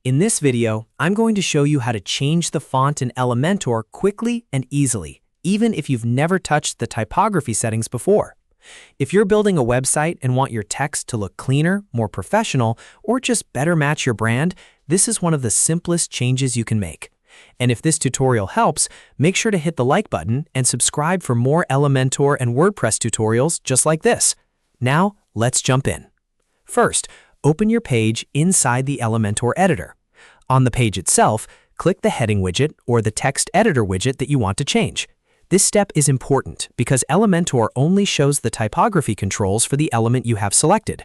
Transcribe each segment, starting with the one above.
In this video, I'm going to show you how to change the font in Elementor quickly and easily, even if you've never touched the typography settings before. If you're building a website and want your text to look cleaner, more professional, or just better match your brand, this is one of the simplest changes you can make. And if this tutorial helps, make sure to hit the like button and subscribe for more Elementor and WordPress tutorials just like this. Now, let's jump in. First, open your page inside the Elementor editor. On the page itself, click the heading widget or the text editor widget that you want to change. This step is important because Elementor only shows the typography controls for the element you have selected.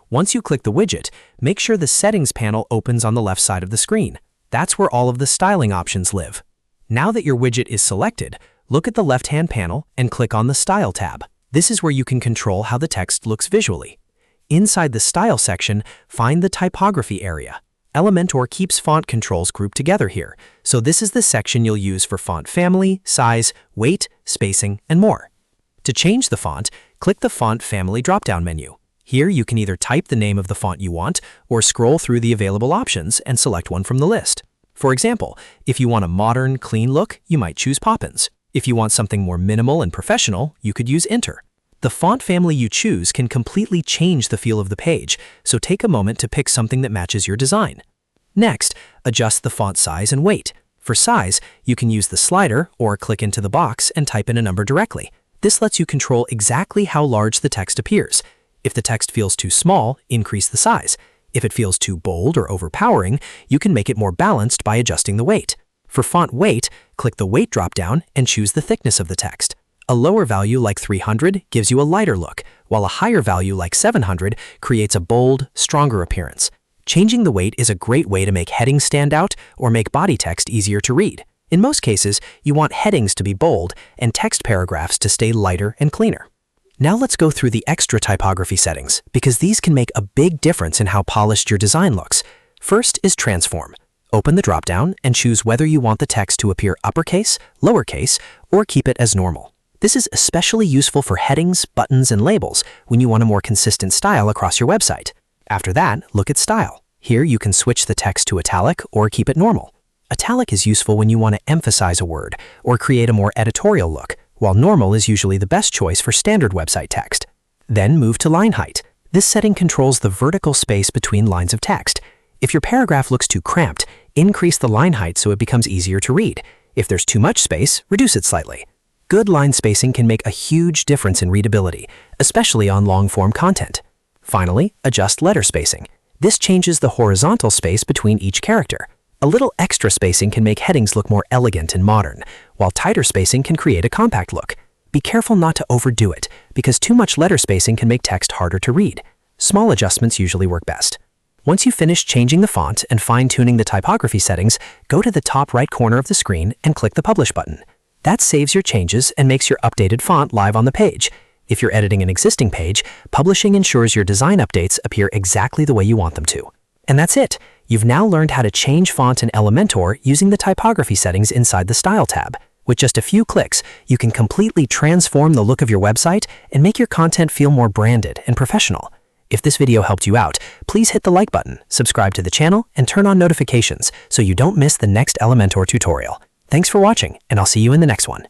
Once you click the widget, make sure the settings panel opens on the left side of the screen. That's where all of the styling options live. Now that your widget is selected, look at the left-hand panel and click on the Style tab. This is where you can control how the text looks visually. Inside the Style section, find the Typography area. Elementor keeps font controls grouped together here, so this is the section you'll use for font family, size, weight, spacing, and more. To change the font, click the Font Family drop-down menu. Here you can either type the name of the font you want or scroll through the available options and select one from the list. For example, if you want a modern, clean look, you might choose Poppins. If you want something more minimal and professional, you could use Enter. The font family you choose can completely change the feel of the page, so take a moment to pick something that matches your design. Next, adjust the font size and weight. For size, you can use the slider or click into the box and type in a number directly. This lets you control exactly how large the text appears. If the text feels too small, increase the size. If it feels too bold or overpowering, you can make it more balanced by adjusting the weight. For font weight, click the weight dropdown and choose the thickness of the text. A lower value like 300 gives you a lighter look, while a higher value like 700 creates a bold, stronger appearance. Changing the weight is a great way to make headings stand out or make body text easier to read. In most cases, you want headings to be bold and text paragraphs to stay lighter and cleaner. Now let's go through the extra typography settings, because these can make a big difference in how polished your design looks. First is Transform. Open the dropdown and choose whether you want the text to appear uppercase, lowercase, or keep it as normal. This is especially useful for headings, buttons, and labels when you want a more consistent style across your website. After that, look at Style. Here you can switch the text to italic or keep it normal. Italic is useful when you want to emphasize a word or create a more editorial look, while normal is usually the best choice for standard website text. Then move to Line Height. This setting controls the vertical space between lines of text. If your paragraph looks too cramped, increase the line height so it becomes easier to read. If there's too much space, reduce it slightly. Good line spacing can make a huge difference in readability, especially on long-form content. Finally, adjust letter spacing. This changes the horizontal space between each character. A little extra spacing can make headings look more elegant and modern, while tighter spacing can create a compact look. Be careful not to overdo it, because too much letter spacing can make text harder to read. Small adjustments usually work best. Once you finish changing the font and fine-tuning the typography settings, go to the top right corner of the screen and click the Publish button. That saves your changes and makes your updated font live on the page. If you're editing an existing page, publishing ensures your design updates appear exactly the way you want them to. And that's it. You've now learned how to change font in Elementor using the typography settings inside the Style tab. With just a few clicks, you can completely transform the look of your website and make your content feel more branded and professional. If this video helped you out, please hit the like button, subscribe to the channel, and turn on notifications so you don't miss the next Elementor tutorial. Thanks for watching, and I'll see you in the next one.